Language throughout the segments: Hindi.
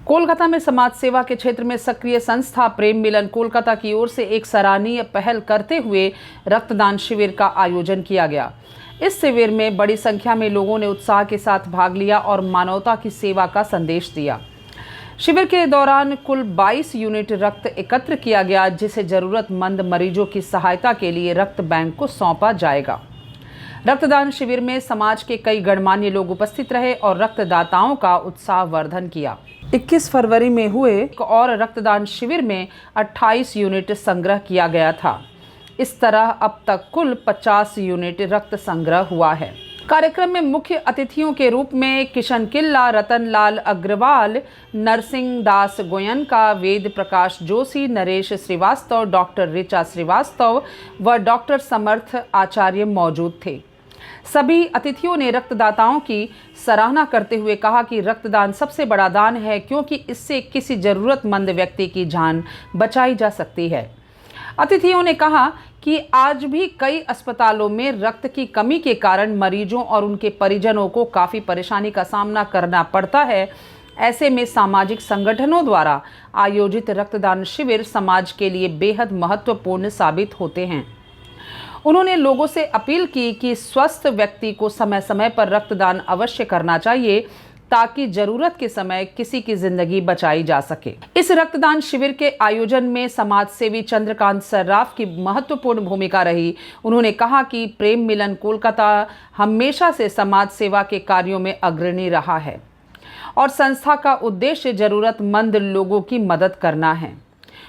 कोलकाता में समाज सेवा के क्षेत्र में सक्रिय संस्था प्रेम मिलन कोलकाता की ओर से एक सराहनीय पहल करते हुए रक्तदान शिविर का आयोजन किया गया। इस शिविर में बड़ी संख्या में लोगों ने उत्साह के साथ भाग लिया और मानवता की सेवा का संदेश दिया। शिविर के दौरान कुल 22 यूनिट रक्त एकत्र किया गया, जिसे जरूरतमंद मरीजों की सहायता के लिए रक्त बैंक को सौंपा जाएगा। रक्तदान शिविर में समाज के कई गणमान्य लोग उपस्थित रहे और रक्तदाताओं का उत्साहवर्धन किया। 21 फरवरी में हुए एक और रक्तदान शिविर में 28 यूनिट संग्रह किया गया था। इस तरह अब तक कुल 50 यूनिट रक्त संग्रह हुआ है। कार्यक्रम में मुख्य अतिथियों के रूप में किशन किल्ला, रतन लाल अग्रवाल, नरसिंह दास गोयनका, वेद प्रकाश जोशी, नरेश श्रीवास्तव, डॉक्टर ऋचा श्रीवास्तव व डॉक्टर समर्थ आचार्य मौजूद थे। सभी अतिथियों ने रक्तदाताओं की सराहना करते हुए कहा कि रक्तदान सबसे बड़ा दान है, क्योंकि इससे किसी जरूरतमंद व्यक्ति की जान बचाई जा सकती है। अतिथियों ने कहा कि आज भी कई अस्पतालों में रक्त की कमी के कारण मरीजों और उनके परिजनों को काफ़ी परेशानी का सामना करना पड़ता है। ऐसे में सामाजिक संगठनों द्वारा आयोजित रक्तदान शिविर समाज के लिए बेहद महत्वपूर्ण साबित होते हैं। उन्होंने लोगों से अपील की कि स्वस्थ व्यक्ति को समय समय पर रक्तदान अवश्य करना चाहिए, ताकि जरूरत के समय किसी की जिंदगी बचाई जा सके। इस रक्तदान शिविर के आयोजन में समाज सेवी चंद्रकांत सर्राफ की महत्वपूर्ण भूमिका रही। उन्होंने कहा कि प्रेम मिलन कोलकाता हमेशा से समाज सेवा के कार्यों में अग्रणी रहा है और संस्था का उद्देश्य जरूरतमंद लोगों की मदद करना है।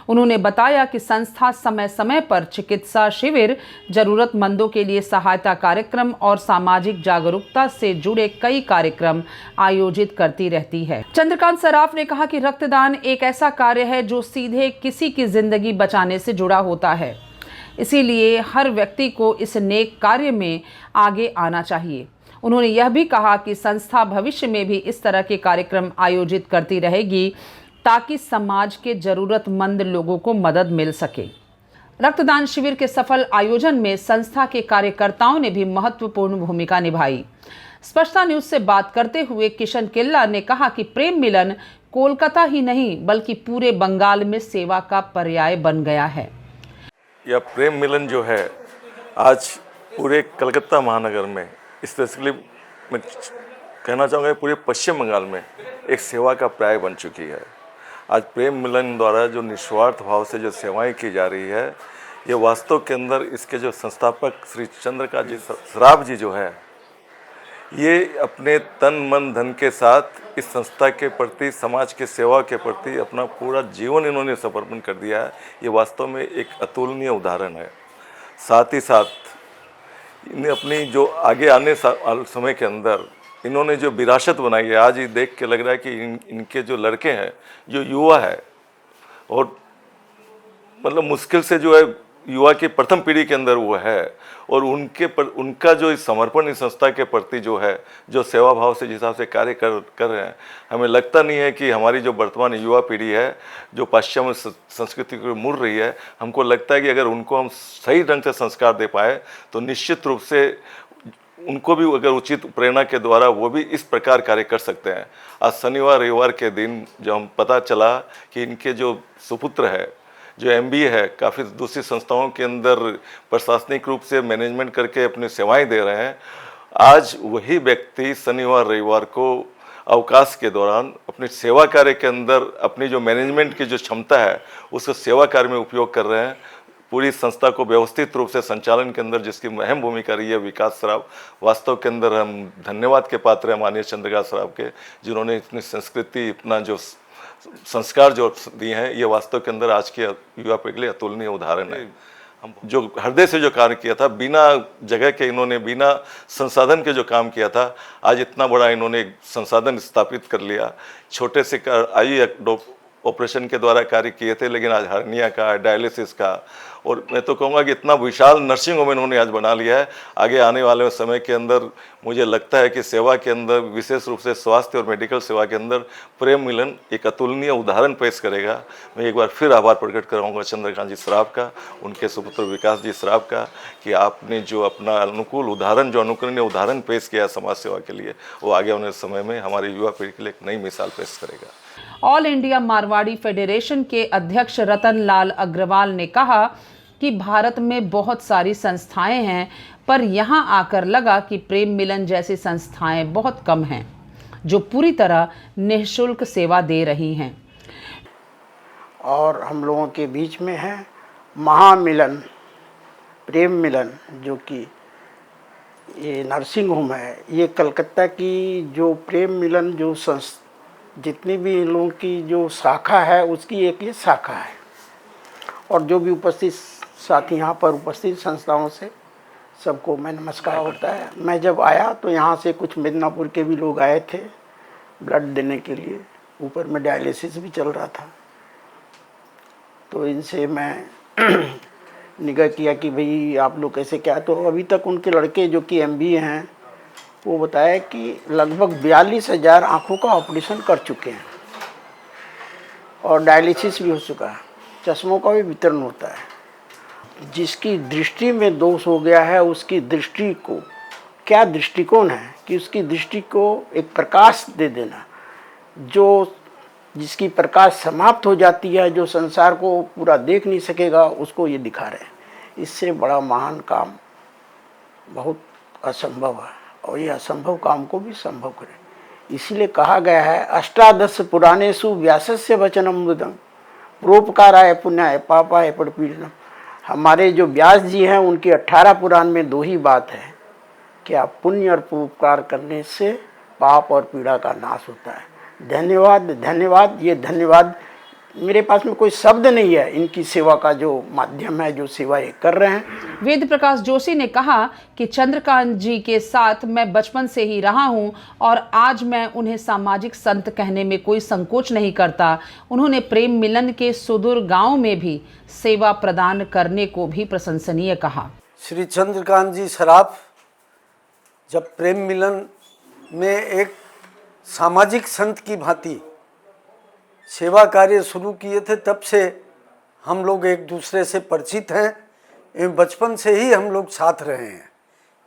उन्होंने बताया कि संस्था समय समय पर चिकित्सा शिविर, जरूरतमंदों के लिए सहायता कार्यक्रम और सामाजिक जागरूकता से जुड़े कई कार्यक्रम आयोजित करती रहती है। चंद्रकांत सराफ ने कहा कि रक्तदान एक ऐसा कार्य है जो सीधे किसी की जिंदगी बचाने से जुड़ा होता है, इसीलिए हर व्यक्ति को इस नेक कार्य में आगे आना चाहिए। उन्होंने यह भी कहा कि संस्था भविष्य में भी इस तरह के कार्यक्रम आयोजित करती रहेगी, ताकि समाज के जरूरतमंद लोगों को मदद मिल सके। रक्तदान शिविर के सफल आयोजन में संस्था के कार्यकर्ताओं ने भी महत्वपूर्ण भूमिका निभाई। स्पष्टता न्यूज से बात करते हुए किशन किल्ला ने कहा कि प्रेम मिलन कोलकाता ही नहीं बल्कि पूरे बंगाल में सेवा का पर्याय बन गया है। यह प्रेम मिलन जो है आज पूरे कलकत्ता महानगर में, स्पेशली मैं कहना चाहूँगा पूरे पश्चिम बंगाल में एक सेवा का पर्याय बन चुकी है। आज प्रेम मिलन द्वारा जो निस्वार्थ भाव से जो सेवाएं की जा रही है, ये वास्तव के अंदर इसके जो संस्थापक श्री चंद्रकांत जी सराफ जी जो है, ये अपने तन मन धन के साथ इस संस्था के प्रति, समाज के सेवा के प्रति अपना पूरा जीवन इन्होंने समर्पण कर दिया है। ये वास्तव में एक अतुलनीय उदाहरण है। साथ ही साथ इन्हें अपनी जो आगे आने समय के अंदर इन्होंने जो विरासत बनाई है, आज ये देख के लग रहा है कि इनके जो लड़के हैं, जो युवा है, और मतलब मुश्किल से जो है युवा की प्रथम पीढ़ी के अंदर वो है, और उनका जो इस समर्पण इस संस्था के प्रति जो है, जो सेवा भाव से जिस हिसाब से कार्य कर रहे हैं, हमें लगता नहीं है कि हमारी जो वर्तमान युवा पीढ़ी है जो पाश्चिमात्य संस्कृति को मुड़ रही है, हमको लगता है कि अगर उनको हम सही ढंग से संस्कार दे पाए तो निश्चित रूप से उनको भी अगर उचित प्रेरणा के द्वारा वो भी इस प्रकार कार्य कर सकते हैं। आज शनिवार रविवार के दिन जब हम पता चला कि इनके जो सुपुत्र है, जो MBA है, काफ़ी दूसरी संस्थाओं के अंदर प्रशासनिक रूप से मैनेजमेंट करके अपनी सेवाएं दे रहे हैं, आज वही व्यक्ति शनिवार रविवार को अवकाश के दौरान अपनी सेवा कार्य के अंदर अपनी जो मैनेजमेंट की जो क्षमता है उसको सेवा कार्य में उपयोग कर रहे हैं। पूरी संस्था को व्यवस्थित रूप से संचालन के अंदर जिसकी अहम भूमिका रही है विकास सराफ, वास्तव के अंदर हम धन्यवाद के पात्र हैं माननीय चंद्रकांत सराफ के, जिन्होंने इतनी संस्कृति, इतना जो संस्कार जो दिए हैं, ये वास्तव के अंदर आज के युवा पीढ़ी के लिए अतुलनीय उदाहरण है। हम जो हृदय से जो कार्य किया था, बिना जगह के इन्होंने, बिना संसाधन के जो काम किया था, आज इतना बड़ा इन्होंने संसाधन स्थापित कर लिया। छोटे से आई ऑपरेशन के द्वारा कार्य किए थे, लेकिन आज हर्निया का, डायलिसिस का, और मैं तो कहूँगा कि इतना विशाल नर्सिंग होम इन्होंने आज बना लिया है। आगे आने वाले समय के अंदर मुझे लगता है कि सेवा के अंदर, विशेष रूप से स्वास्थ्य और मेडिकल सेवा के अंदर, प्रेम मिलन एक अतुलनीय उदाहरण पेश करेगा। मैं एक बार फिर आभार प्रकट कराऊंगा चंद्रकांत जी सराफ का, उनके सुपुत्र विकास जी सराफ का, कि आपने जो अपना अनुकूल उदाहरण, जो अनुकरणीय उदाहरण पेश किया समाज सेवा के लिए, वो आगे आने समय में हमारी युवा पीढ़ी के लिए एक नई मिसाल पेश करेगा। ऑल इंडिया मारवाड़ी फेडरेशन के अध्यक्ष रतन लाल अग्रवाल ने कहा कि भारत में बहुत सारी संस्थाएं हैं, पर यहां आकर लगा कि प्रेम मिलन जैसी संस्थाएं बहुत कम हैं जो पूरी तरह निःशुल्क सेवा दे रही हैं। और हम लोगों के बीच में है महामिलन प्रेम मिलन, जो कि ये नर्सिंग होम है। ये कलकत्ता की जो प्रेम मिलन जो जितनी भी इन लोगों की जो शाखा है उसकी एक ये शाखा है। और जो भी उपस्थित साथी यहाँ पर उपस्थित संस्थाओं से सबको मैं नमस्कार होता है। मैं जब आया तो यहाँ से कुछ मिदनापुर के भी लोग आए थे ब्लड देने के लिए, ऊपर में डायलिसिस भी चल रहा था। तो इनसे मैं निगाह किया कि भाई आप लोग कैसे क्या। तो अभी तक उनके लड़के जो कि MBA हैं वो बताया कि लगभग 42,000 आँखों का ऑपरेशन कर चुके हैं और डायलिसिस भी हो चुका है, चश्मों का भी वितरण होता है। जिसकी दृष्टि में दोष हो गया है उसकी दृष्टि को क्या दृष्टिकोण है कि उसकी दृष्टि को एक प्रकाश दे देना, जो जिसकी प्रकाश समाप्त हो जाती है, जो संसार को पूरा देख नहीं सकेगा, उसको ये दिखा रहे हैं। इससे बड़ा महान काम बहुत असंभव है और ये असंभव काम को भी संभव करे। इसीलिए कहा गया है अष्टादश पुराणेषु व्यासस्य वचनम बुद्धं परोपकाराय पुण्याय पापाय परपीडनम। हमारे जो व्यास जी हैं उनकी 18 पुराण में 2 ही बात है कि आप पुण्य और परोपकार करने से पाप और पीड़ा का नाश होता है। धन्यवाद धन्यवाद। ये धन्यवाद मेरे पास में कोई शब्द नहीं है इनकी सेवा का जो माध्यम है, जो सेवा ये कर रहे हैं। वेद प्रकाश जोशी ने कहा कि चंद्रकांत जी के साथ मैं बचपन से ही रहा हूं और आज मैं उन्हें सामाजिक संत कहने में कोई संकोच नहीं करता। उन्होंने प्रेम मिलन के सुदूर गांव में भी सेवा प्रदान करने को भी प्रशंसनीय कहा। श्री चंद्रकांत जी सराफ जब प्रेम मिलन में एक सामाजिक संत की भांति सेवा कार्य शुरू किए थे, तब से हम लोग एक दूसरे से परिचित हैं एवं बचपन से ही हम लोग साथ रहे हैं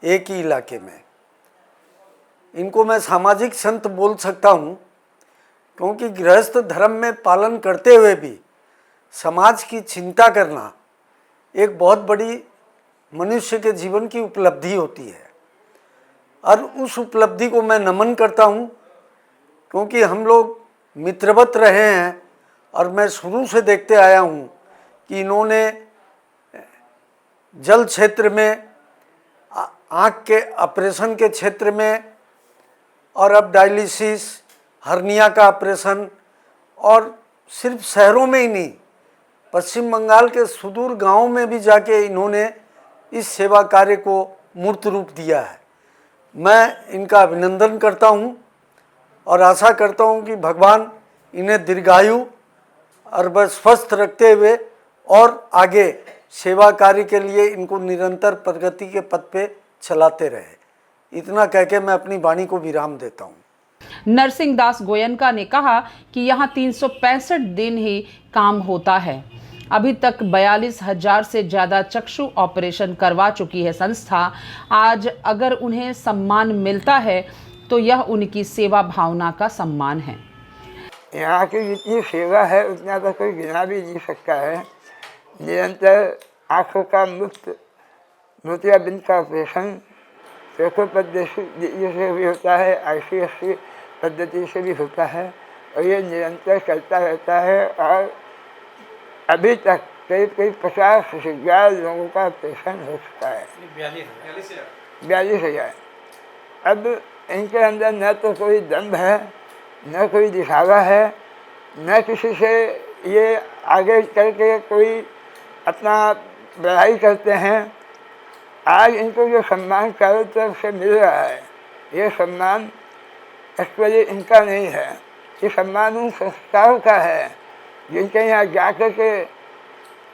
एक ही इलाके में। इनको मैं सामाजिक संत बोल सकता हूँ क्योंकि गृहस्थ धर्म में पालन करते हुए भी समाज की चिंता करना एक बहुत बड़ी मनुष्य के जीवन की उपलब्धि होती है और उस उपलब्धि को मैं नमन करता हूँ क्योंकि हम लोग मित्रवत रहे हैं और मैं शुरू से देखते आया हूँ कि इन्होंने जल क्षेत्र में, आँख के ऑपरेशन के क्षेत्र में और अब डायलिसिस, हर्निया का ऑपरेशन, और सिर्फ शहरों में ही नहीं, पश्चिम बंगाल के सुदूर गांवों में भी जाके इन्होंने इस सेवा कार्य को मूर्त रूप दिया है। मैं इनका अभिनंदन करता हूँ और आशा करता हूँ कि भगवान इन्हें दीर्घायु और स्वस्थ रखते हुए और आगे सेवा कार्य के लिए इनको निरंतर प्रगति के पथ पे चलाते रहे। इतना कह के मैं अपनी वाणी को विराम देता हूँ। नरसिंह दास गोयनका ने कहा कि यहाँ 365 दिन ही काम होता है। अभी तक 42,000 से ज़्यादा चक्षु ऑपरेशन करवा चुकी है संस्था। आज अगर उन्हें सम्मान मिलता है तो यह उनकी सेवा भावना का सम्मान है। यहाँ की जितनी सेवा है उतना तो कोई गिना भी नहीं सकता है। निरंतर आँखों का मुफ्त मोतियाबिंद का ऑपरेशन फेफड़ों पद्धति से भी होता है, ICSC पद्धति से भी होता है और ये निरंतर चलता रहता है। और अभी तक करीब 50,000 लोगों का ऑपरेशन हो चुका है। 42,000। अब इनके अंदर न तो कोई दम्भ है, न कोई दिखावा है, न किसी से ये आगे चल के कोई अपना बढ़ाई करते हैं। आज इनको जो सम्मान चारों तरफ से मिल रहा है, ये सम्मान एक्चुअली इनका नहीं है, ये सम्मान उन संस्थाओं का है जिनके यहाँ जा कर के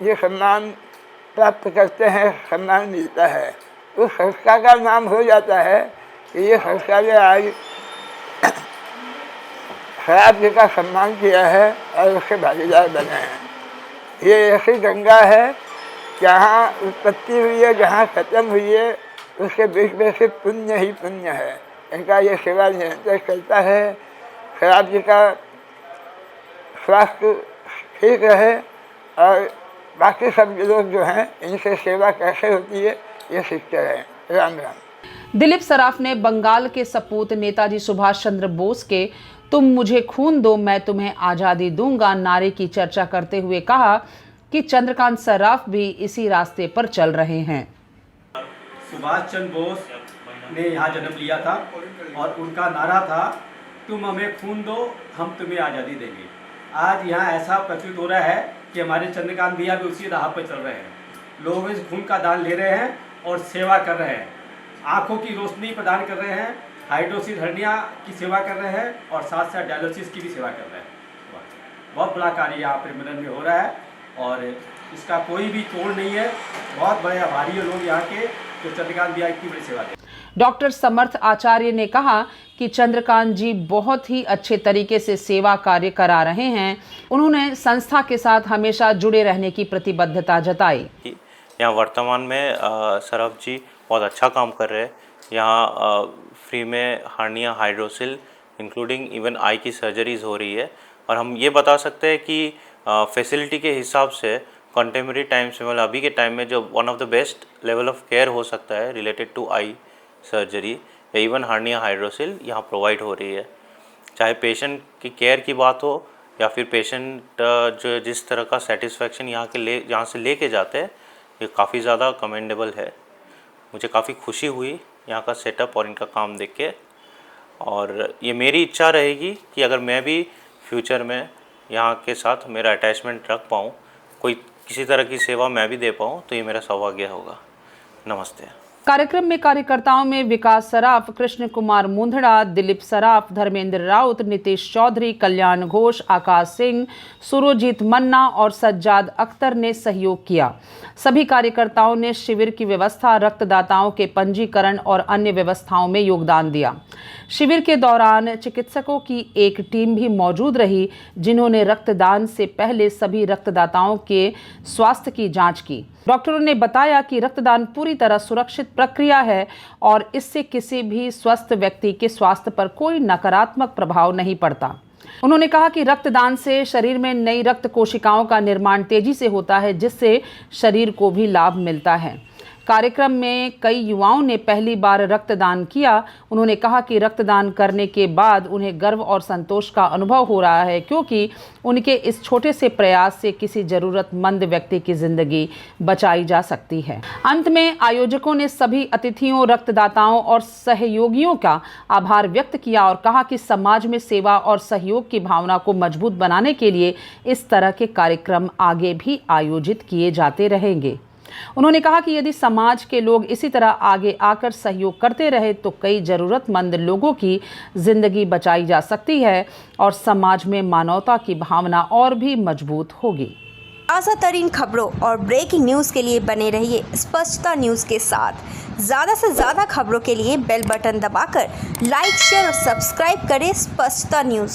ये सम्मान प्राप्त करते हैं, सम्मान मिलता है। उस संस्था का नाम हो जाता है कि ये संस्था ने आज शराब जी का सम्मान किया है और उसके भागीदार बने हैं। ये ऐसी गंगा है जहाँ उत्पत्ति हुई है, जहाँ खत्म हुई है, उसके बीच में से पुण्य ही पुण्य है। इनका ये सेवा निरंतर चलता है। शराब जी का स्वास्थ्य ठीक रहे और बाकी सब लोग जो हैं इनसे सेवा कैसे होती है ये सीखते रहें। राम राम। दिलीप सराफ ने बंगाल के सपूत नेताजी सुभाष चंद्र बोस के तुम मुझे खून दो मैं तुम्हें आज़ादी दूंगा नारे की चर्चा करते हुए कहा कि चंद्रकांत सराफ भी इसी रास्ते पर चल रहे हैं। सुभाष चंद्र बोस ने यहाँ जन्म लिया था और उनका नारा था तुम हमें खून दो हम तुम्हें आज़ादी देंगे। आज यहाँ ऐसा प्रतीत हो रहा है कि हमारे चंद्रकांत भैया भी उसी राह पर चल रहे हैं। लोग इस खून का दान ले रहे हैं और सेवा कर रहे हैं, आँखों की रोशनी प्रदान कर रहे हैं, हाइड्रोसिस हर्निया की सेवा कर रहे हैं और साथ साथ डायलिसिस की भी सेवा कर रहे हैं। बहुत बड़ा कार्य यहाँ प्रेम मिलन में हो रहा है और इसका कोई भी तोड़ नहीं है। बहुत बड़े आभारी है लोग यहाँ के जो चंद्रकांत भैया इतनी बड़ी सेवा दें। डॉक्टर समर्थ आचार्य ने कहा कि चंद्रकांत जी बहुत ही अच्छे तरीके से सेवा कार्य करा रहे हैं। उन्होंने संस्था के साथ हमेशा जुड़े रहने की प्रतिबद्धता जताई। यहाँ वर्तमान में सराफ जी बहुत अच्छा काम कर रहे हैं। यहाँ फ्री में hernia hydrocele including even eye की सर्जरीज हो रही है और हम ये बता सकते हैं कि फैसिलिटी के हिसाब से कंटेम्प्रेरी टाइम्स में मतलब अभी के टाइम में जो one of the best level of care हो सकता है रिलेटेड टू आई सर्जरी या इवन हार्निया हाइड्रोसिल यहाँ प्रोवाइड हो रही है। चाहे पेशेंट की केयर की बात हो या फिर पेशेंट जो जिस तरह का सेटिस्फेक्शन यहाँ से लेके जाते हैं ये काफ़ी ज़्यादा कमेंडेबल है। मुझे काफ़ी खुशी हुई यहाँ का सेटअप और इनका काम देख के और ये मेरी इच्छा रहेगी कि अगर मैं भी फ्यूचर में यहाँ के साथ मेरा अटैचमेंट रख पाऊँ, कोई किसी तरह की सेवा मैं भी दे पाऊँ तो ये मेरा सौभाग्य होगा। नमस्ते। कार्यक्रम में कार्यकर्ताओं में विकास सराफ, कृष्ण कुमार मुंदड़ा, दिलीप सराफ, धर्मेंद्र राउत, नीतीश चौधरी, कल्याण घोष, आकाश सिंह, सुरजीत मन्ना और सज्जाद अख्तर ने सहयोग किया। सभी कार्यकर्ताओं ने शिविर की व्यवस्था, रक्तदाताओं के पंजीकरण और अन्य व्यवस्थाओं में योगदान दिया। शिविर के दौरान चिकित्सकों की एक टीम भी मौजूद रही जिन्होंने रक्तदान से पहले सभी रक्तदाताओं के स्वास्थ्य की जांच की। डॉक्टरों ने बताया कि रक्तदान पूरी तरह सुरक्षित प्रक्रिया है और इससे किसी भी स्वस्थ व्यक्ति के स्वास्थ्य पर कोई नकारात्मक प्रभाव नहीं पड़ता। उन्होंने कहा कि रक्तदान से शरीर में नई रक्त कोशिकाओं का निर्माण तेजी से होता है जिससे शरीर को भी लाभ मिलता है। कार्यक्रम में कई युवाओं ने पहली बार रक्तदान किया। उन्होंने कहा कि रक्तदान करने के बाद उन्हें गर्व और संतोष का अनुभव हो रहा है क्योंकि उनके इस छोटे से प्रयास से किसी जरूरतमंद व्यक्ति की जिंदगी बचाई जा सकती है। अंत में आयोजकों ने सभी अतिथियों, रक्तदाताओं और सहयोगियों का आभार व्यक्त किया और कहा कि समाज में सेवा और सहयोग की भावना को मजबूत बनाने के लिए इस तरह के कार्यक्रम आगे भी आयोजित किए जाते रहेंगे। उन्होंने कहा कि यदि समाज के लोग इसी तरह आगे आकर सहयोग करते रहे तो कई जरूरतमंद लोगों की जिंदगी बचाई जा सकती है और समाज में मानवता की भावना और भी मजबूत होगी। ताज़ा तरीन खबरों और ब्रेकिंग न्यूज़ के लिए बने रहिए स्पष्टता न्यूज़ के साथ। ज़्यादा से ज़्यादा खबरों के लिए बेल बटन दबाकर लाइक, शेयर और सब्सक्राइब करें स्पष्टता न्यूज़।